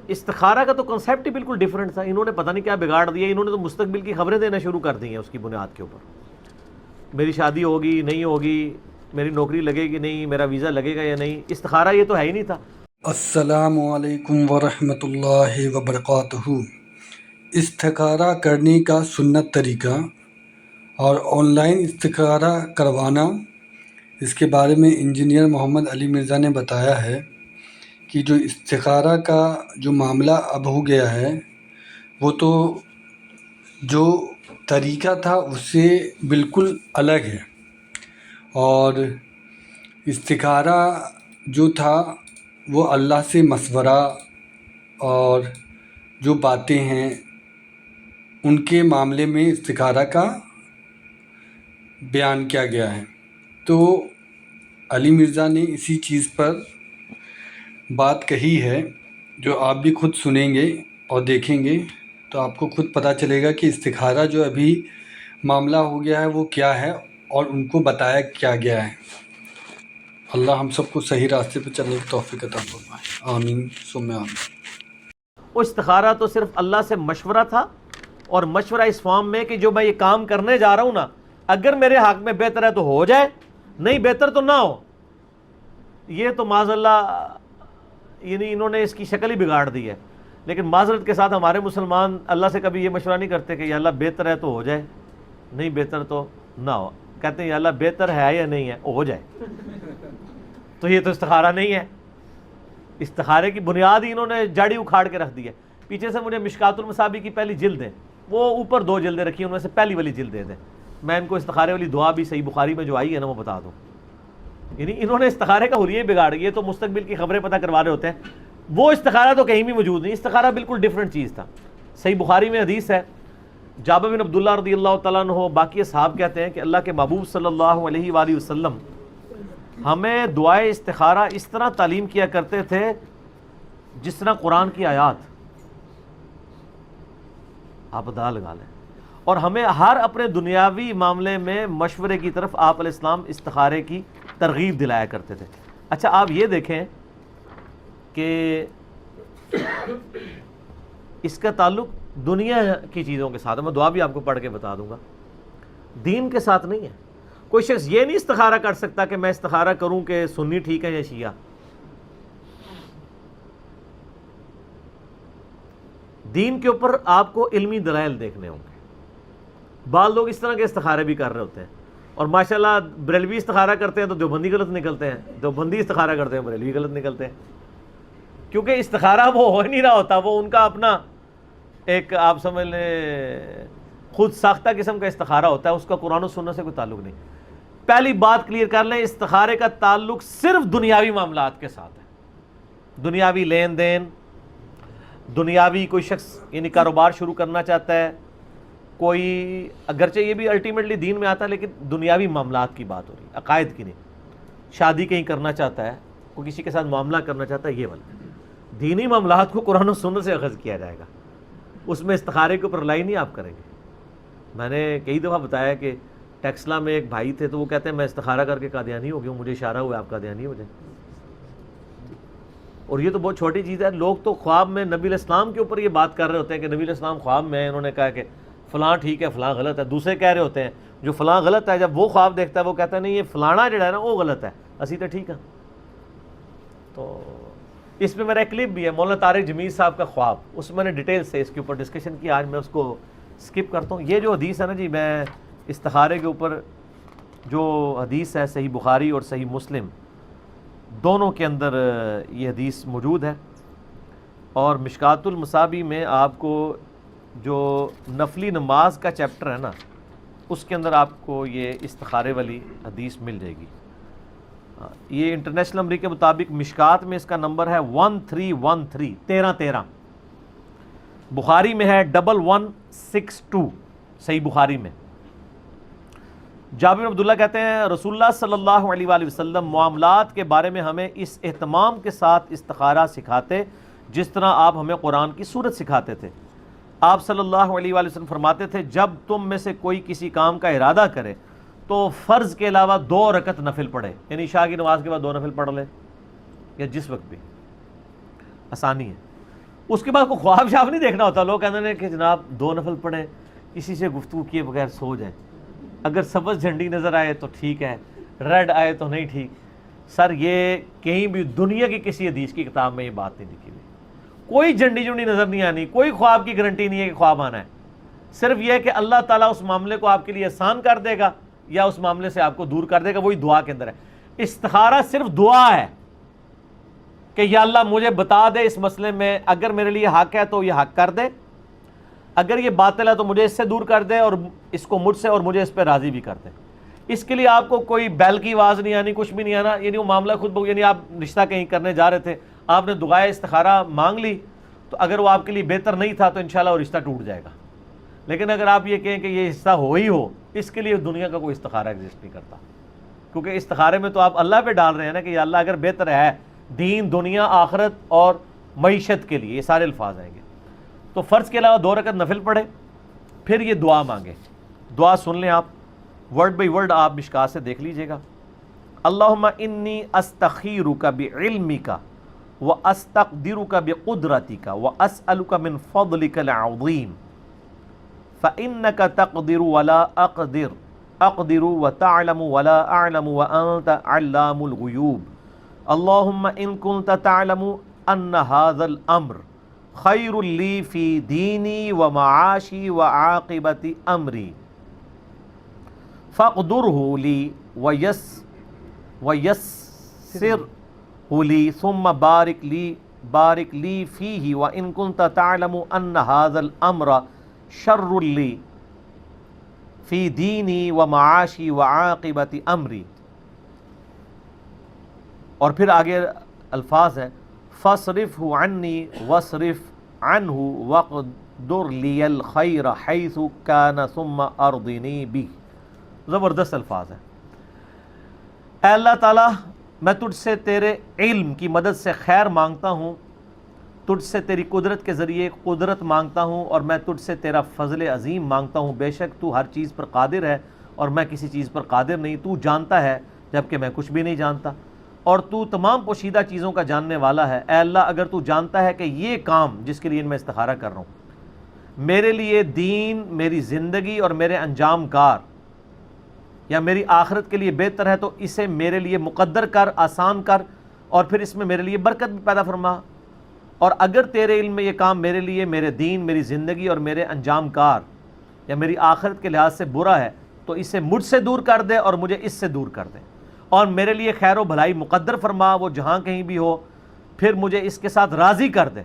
استخارہ کا تو کنسیپٹ ہی بالکل ڈیفرنٹ تھا. انہوں نے پتہ نہیں کیا بگاڑ دیا. انہوں نے تو مستقبل کی خبریں دینا شروع کر دی ہیں اس کی بنیاد کے اوپر. میری شادی ہوگی نہیں ہوگی, میری نوکری لگے گی نہیں, میرا ویزا لگے گا یا نہیں. استخارہ یہ تو ہے ہی نہیں تھا. السلام علیکم ورحمۃ اللہ وبرکاتہ. استخارہ کرنے کا سنت طریقہ اور آن لائن استخارہ کروانا, اس کے بارے میں انجینئر محمد علی مرزا نے بتایا ہے کہ جو استخارہ کا جو معاملہ اب ہو گیا ہے وہ تو جو طریقہ تھا اس سے بالکل الگ ہے. اور استخارہ جو تھا وہ اللہ سے مشورہ اور جو باتیں ہیں ان کے معاملے میں استخارہ کا بیان کیا گیا ہے. تو علی مرزا نے اسی چیز پر بات کہی ہے جو آپ بھی خود سنیں گے اور دیکھیں گے تو آپ کو خود پتہ چلے گا کہ استخارہ جو ابھی معاملہ ہو گیا ہے وہ کیا ہے اور ان کو بتایا کیا گیا ہے. اللہ ہم سب کو صحیح راستے پہ چلنے کی توفیق عطا فرمائے. آمین ثم آمین. وہ استخارہ تو صرف اللہ سے مشورہ تھا, اور مشورہ اس فارم میں کہ جو میں یہ کام کرنے جا رہا ہوں نا, اگر میرے حق میں بہتر ہے تو ہو جائے, نہیں بہتر تو نہ ہو. یہ تو معاذ اللہ یعنی انہوں نے اس کی شکل ہی بگاڑ دی ہے. لیکن معذرت کے ساتھ ہمارے مسلمان اللہ سے کبھی یہ مشورہ نہیں کرتے کہ یا اللہ بہتر ہے تو ہو جائے, نہیں بہتر تو نہ ہو. کہتے ہیں یا اللہ بہتر ہے یا نہیں ہے, ہو جائے. تو یہ تو استخارہ نہیں ہے. استخارے کی بنیاد ہی انہوں نے جڑی اکھاڑ کے رکھ دی ہے. پیچھے سے مجھے مشکات المصابیح کی پہلی جلد ہے, وہ اوپر 2 جلدیں رکھی ہیں, ان میں سے پہلی والی جلد دے دیں. میں ان کو استخارے والی دعا بھی صحیح بخاری میں جو آئی ہے نا وہ بتا دوں. یعنی انہوں نے استخارے کا حلیہ بگاڑ گیا, تو مستقبل کی خبریں پتہ کروا رہے ہوتے ہیں. وہ استخارہ تو کہیں بھی موجود نہیں. استخارہ بالکل ڈیفرنٹ چیز تھا. صحیح بخاری میں حدیث ہے, جابر بن عبداللہ رضی اللہ تعالیٰ عنہ باقی اصحاب کہتے ہیں کہ اللہ کے محبوب صلی اللہ علیہ وآلہ وسلم ہمیں دعائے استخارہ اس طرح تعلیم کیا کرتے تھے جس طرح قرآن کی آیات. آپ اندازہ لگا لیں. اور ہمیں ہر اپنے دنیاوی معاملے میں مشورے کی طرف آپ علیہ السلام استخارے کی ترغیب دلایا کرتے تھے. اچھا آپ یہ دیکھیں کہ اس کا تعلق دنیا کی چیزوں کے ساتھ ہے. میں دعا بھی آپ کو پڑھ کے بتا دوں گا, دین کے ساتھ نہیں ہے. کوئی شخص یہ نہیں استخارہ کر سکتا کہ میں استخارہ کروں کہ سنی ٹھیک ہے یا شیعہ. دین کے اوپر آپ کو علمی دلائل دیکھنے ہوں گے. بعض لوگ اس طرح کے استخارے بھی کر رہے ہوتے ہیں, اور ماشاءاللہ بریلوی استخارہ کرتے ہیں تو دیوبندی غلط نکلتے ہیں, دیوبندی استخارہ کرتے ہیں بریلوی غلط نکلتے ہیں. کیونکہ استخارہ وہ ہو نہیں رہا ہوتا, وہ ان کا اپنا ایک آپ سمجھ لیں خود ساختہ قسم کا استخارہ ہوتا ہے, اس کا قرآن و سنت سے کوئی تعلق نہیں. پہلی بات کلیئر کر لیں, استخارے کا تعلق صرف دنیاوی معاملات کے ساتھ ہے. دنیاوی لین دین, دنیاوی کوئی شخص یعنی کاروبار شروع کرنا چاہتا ہے, کوئی اگرچہ یہ بھی الٹیمیٹلی دین میں آتا ہے لیکن دنیاوی معاملات کی بات ہو رہی ہے, عقائد کی نہیں. شادی کہیں کرنا چاہتا ہے, کوئی کسی کے ساتھ معاملہ کرنا چاہتا ہے, یہ والا دینی معاملات کو قرآن و سنت سے اخذ کیا جائے گا. اس میں استخارے کے اوپر رلائی نہیں آپ کریں گے. میں نے کئی دفعہ بتایا کہ ٹیکسلا میں ایک بھائی تھے, تو وہ کہتے ہیں میں استخارہ کر کے قادیانی ہو گیا ہوں, مجھے اشارہ ہوا آپ قادیانی ہو جائیں. اور یہ تو بہت چھوٹی چیز ہے. لوگ تو خواب میں نبی علیہ السلام کے اوپر یہ بات کر رہے ہوتے ہیں کہ نبی علیہ السلام خواب میں انہوں نے کہا کہ فلاں ٹھیک ہے فلاں غلط ہے. دوسرے کہہ رہے ہوتے ہیں جو فلاں غلط ہے, جب وہ خواب دیکھتا ہے وہ کہتا ہے نہیں یہ فلانا جو ہے نا وہ غلط ہے, اسی تو ٹھیک ہے. تو اس میں میرا ایک کلپ بھی ہے, مولانا طارق جمیل صاحب کا خواب, اس میں نے ڈیٹیل سے اس کے اوپر ڈسکشن کی. آج میں اس کو سکپ کرتا ہوں. یہ جو حدیث ہے نا جی, میں استخارے کے اوپر جو حدیث ہے صحیح بخاری اور صحیح مسلم دونوں کے اندر یہ حدیث موجود ہے. اور مشکات المصابیح میں آپ کو جو نفلی نماز کا چیپٹر ہے نا, اس کے اندر آپ کو یہ استخارے والی حدیث مل جائے گی. یہ انٹرنیشنل نمبر کے مطابق مشکات میں اس کا نمبر ہے 1313 1313. بخاری میں ہے 1162 صحیح بخاری میں. جابر بن عبداللہ کہتے ہیں رسول اللہ صلی اللہ علیہ وآلہ وسلم معاملات کے بارے میں ہمیں اس اہتمام کے ساتھ استخارہ سکھاتے جس طرح آپ ہمیں قرآن کی سورت سکھاتے تھے. آپ صلی اللہ علیہ وآلہ وسلم فرماتے تھے جب تم میں سے کوئی کسی کام کا ارادہ کرے تو فرض کے علاوہ 2 رکعت نفل پڑھے, یعنی عشاء کی نماز کے بعد 2 نفل پڑھ لے, یا جس وقت بھی, آسانی ہے. اس کے بعد کوئی خواب شاف نہیں دیکھنا ہوتا. لوگ کہتے ہیں کہ جناب 2 نفل پڑھیں, کسی سے گفتگو کیے بغیر سو جائیں, اگر سبز جھنڈی نظر آئے تو ٹھیک ہے, ریڈ آئے تو نہیں ٹھیک. سر یہ کہیں بھی دنیا کی کسی حدیث کی کتاب میں یہ بات نہیں لکھی ہوئی. کوئی جھنڈی جھنڈی نظر نہیں آنی, کوئی خواب کی گارنٹی نہیں ہے کہ خواب آنا ہے. صرف یہ ہے کہ اللہ تعالیٰ اس معاملے کو آپ کے لیے آسان کر دے گا یا اس معاملے سے آپ کو دور کر دے گا, وہی دعا کے اندر ہے. استخارہ صرف دعا ہے کہ یا اللہ مجھے بتا دے اس مسئلے میں, اگر میرے لیے حق ہے تو یہ حق کر دے, اگر یہ باطل ہے تو مجھے اس سے دور کر دے اور اس کو مجھ سے اور مجھے اس پہ راضی بھی کر دے. اس کے لیے آپ کو کوئی بیل کی آواز نہیں آنی, کچھ بھی نہیں آنا. یعنی وہ معاملہ خود بخود, یعنی آپ رشتہ کہیں کرنے جا رہے تھے, آپ نے دعائے استخارہ مانگ لی, تو اگر وہ آپ کے لیے بہتر نہیں تھا تو انشاءاللہ وہ رشتہ ٹوٹ جائے گا. لیکن اگر آپ یہ کہیں کہ یہ حصہ ہو ہی ہو, اس کے لیے دنیا کا کوئی استخارہ ایگزسٹ نہیں کرتا, کیونکہ استخارے میں تو آپ اللہ پہ ڈال رہے ہیں نا کہ یا اللہ اگر بہتر ہے دین, دنیا, آخرت اور معیشت کے لیے, یہ سارے الفاظ آئیں گے. تو فرض کے علاوہ 2 رکعت نفل پڑھے, پھر یہ دعا مانگے. دعا سن لیں آپ, ورڈ بائی ورڈ آپ مشکات سے دیکھ لیجئے گا. اللہم انی استخیرک بعلمک واستقدرک بقدرتک واسألک من فضلک العظیم فإنک تقدر ولا اقدر وتعلم ولا اعلم وانت علام الغیوب. اللہم ان کنت تعلم ان هذا الامر خیر لی فی دینی ومعاشی وعاقبت امری فاقدرہ لی ویسرہ لی ثم بارک لی فیہ وان کنت تعلم ان هذا الامر شر لی فی دینی ومعاشی وعاقبت امری. اور پھر آگے الفاظ ہیں فاصرفہ عنی واصرف عنہ واقدر لی الخیر حیث کان ثم ارضنی بہ. زبردست الفاظ ہیں. اے اللہ تعالیٰ میں تجھ سے تیرے علم کی مدد سے خیر مانگتا ہوں, تجھ سے تیری قدرت کے ذریعے قدرت مانگتا ہوں, اور میں تجھ سے تیرا فضل عظیم مانگتا ہوں. بے شک تو ہر چیز پر قادر ہے اور میں کسی چیز پر قادر نہیں. تو جانتا ہے جبکہ میں کچھ بھی نہیں جانتا, اور تو تمام پوشیدہ چیزوں کا جاننے والا ہے. اے اللہ اگر تو جانتا ہے کہ یہ کام جس کے لیے میں استخارہ کر رہا ہوں میرے لیے دین, میری زندگی اور میرے انجام کار یا میری آخرت کے لیے بہتر ہے, تو اسے میرے لیے مقدر کر, آسان کر, اور پھر اس میں میرے لیے برکت بھی پیدا فرما. اور اگر تیرے علم میں یہ کام میرے لیے, میرے دین, میری زندگی اور میرے انجام کار یا میری آخرت کے لحاظ سے برا ہے, تو اسے مجھ سے دور کر دے اور مجھے اس سے دور کر دے, اور میرے لیے خیر و بھلائی مقدر فرما, وہ جہاں کہیں بھی ہو, پھر مجھے اس کے ساتھ راضی کر دے.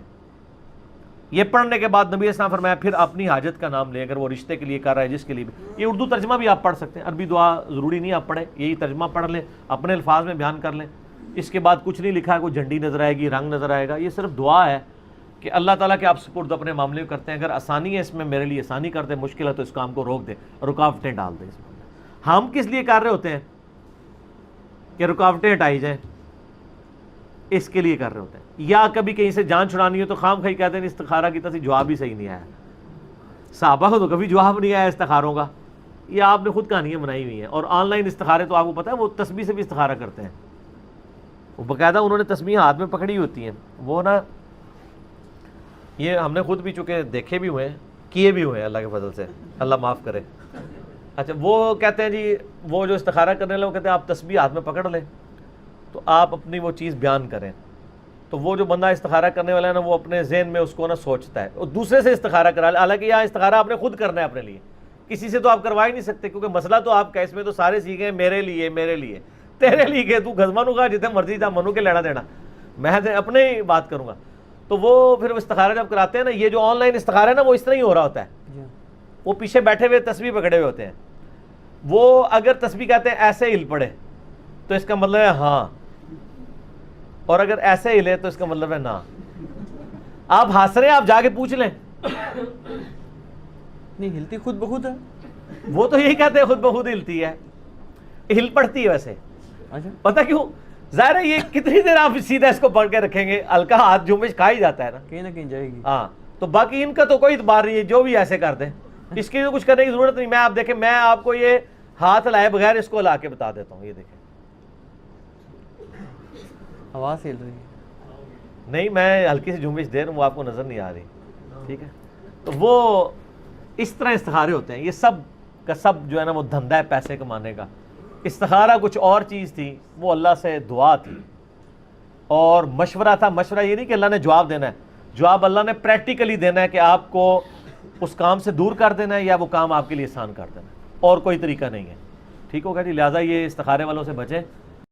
یہ پڑھنے کے بعد نبی اسلام فرمایا پھر اپنی حاجت کا نام لیں, اگر وہ رشتے کے لیے کر رہا ہے, جس کے لیے بھی. یہ اردو ترجمہ بھی آپ پڑھ سکتے ہیں, عربی دعا ضروری نہیں آپ پڑھیں, یہی ترجمہ پڑھ لیں, اپنے الفاظ میں بیان کر لیں. اس کے بعد کچھ نہیں لکھا ہے, کوئی جھنڈی نظر آئے گی, رنگ نظر آئے گا. یہ صرف دعا ہے کہ اللہ تعالیٰ کے آپ سپرد اپنے معاملے کرتے ہیں. اگر آسانی ہے اس میں میرے لیے آسانی کر دے, مشکل ہے تو اس کام کو روک دے, رکاوٹیں ڈال دے. اس میں ہم کس لیے کر رہے ہوتے ہیں کہ رکاوٹیں ہٹائی جائیں, اس کے لیے کر رہے ہوتے ہیں. یا کبھی کہیں سے جان چھڑانی ہو تو خام خواہ کہتے ہیں استخارہ کی طرف جواب ہی صحیح نہیں آیا. صحابہ کو تو کبھی جواب نہیں آیا استخاروں کا, یہ آپ نے خود کہانیاں بنائی ہوئی ہیں. اور آن لائن استخارے تو آپ کو پتہ ہے وہ تسبیح سے بھی استخارہ کرتے ہیں, وہ باقاعدہ انہوں نے تسبیح ہاتھ میں پکڑی ہوتی ہیں. وہ نا یہ ہم نے خود بھی چونکہ دیکھے بھی ہوئے ہیں, کیے بھی ہوئے ہیں, اللہ کے فضل سے, اللہ معاف کرے. اچھا وہ کہتے ہیں جی وہ جو استخارہ کرنے والے وہ کہتے ہیں آپ تسبیح ہاتھ میں پکڑ لیں تو آپ اپنی وہ چیز بیان کریں. تو وہ جو بندہ استخارہ کرنے والا ہے نا, وہ اپنے ذہن میں اس کو نا سوچتا ہے, وہ دوسرے سے استخارہ کرا لے. حالانکہ یہاں استخارہ آپ نے خود کرنا ہے اپنے لیے, کسی سے تو آپ کروا ہی نہیں سکتے, کیونکہ مسئلہ تو آپ کا اس میں تو سارے سیکھے میرے لیے, میرے لیے, تیرے لیے, تو گزمانوں کا جتنے مرضی تھا منو کے لینا دینا, میں اپنے ہی بات کروں گا. تو وہ پھر استخارہ جب کراتے ہیں نا, یہ جو آن لائن استخارہ ہے نا وہ اس طرح ہی ہو رہا ہوتا ہے. وہ پیچھے بیٹھے ہوئے تسبیح پکڑے ہوئے ہوتے ہیں. وہ اگر تسبیح کہتے ہیں ایسے ہل پڑے تو اس کا مطلب ہے ہاں, اور اگر ایسے ہلے تو اس کا مطلب ہے نا. آپ ہنس رہے ہیں, آپ جا کے پوچھ لیں, نہیں ہلتی خود بخود ہے. وہ تو یہی کہتے ہیں خود بخود ہلتی ہے, ہل پڑتی ہے ویسے. پتہ کیوں؟ ظاہر ہے یہ کتنی دیر آپ سیدھا اس کو پڑھ کے رکھیں گے, ہلکا ہاتھ جھومش کھا ہی جاتا ہے نا, کہیں نہ کہیں جائے گی. ہاں تو باقی ان کا تو کوئی اعتبار نہیں ہے, جو بھی ایسے کر دیں, اس کی کچھ کرنے کی ضرورت نہیں. میں آپ دیکھیں, میں آپ کو یہ ہاتھ ہلائے بغیر اس کو ہلا کے بتا دیتا ہوں, یہ دیکھیں آواز ہل رہی ہے. نہیں میں ہلکی سی جنبش دے رہا ہوں، وہ آپ کو نظر نہیں آ رہی، ٹھیک ہے؟ تو وہ اس طرح استخارے ہوتے ہیں، یہ سب کا سب جو ہے نا وہ دھندا ہے پیسے کمانے کا۔ استخارہ کچھ اور چیز تھی، وہ اللہ سے دعا تھی اور مشورہ تھا۔ مشورہ یہ نہیں کہ اللہ نے جواب دینا ہے، جواب اللہ نے پریکٹیکلی دینا ہے کہ آپ کو اس کام سے دور کر دینا ہے یا وہ کام آپ کے لیے آسان کر دینا ہے، اور کوئی طریقہ نہیں ہے، ٹھیک ہوگا جی؟ لہٰذا یہ استخارے والوں سے بچیں۔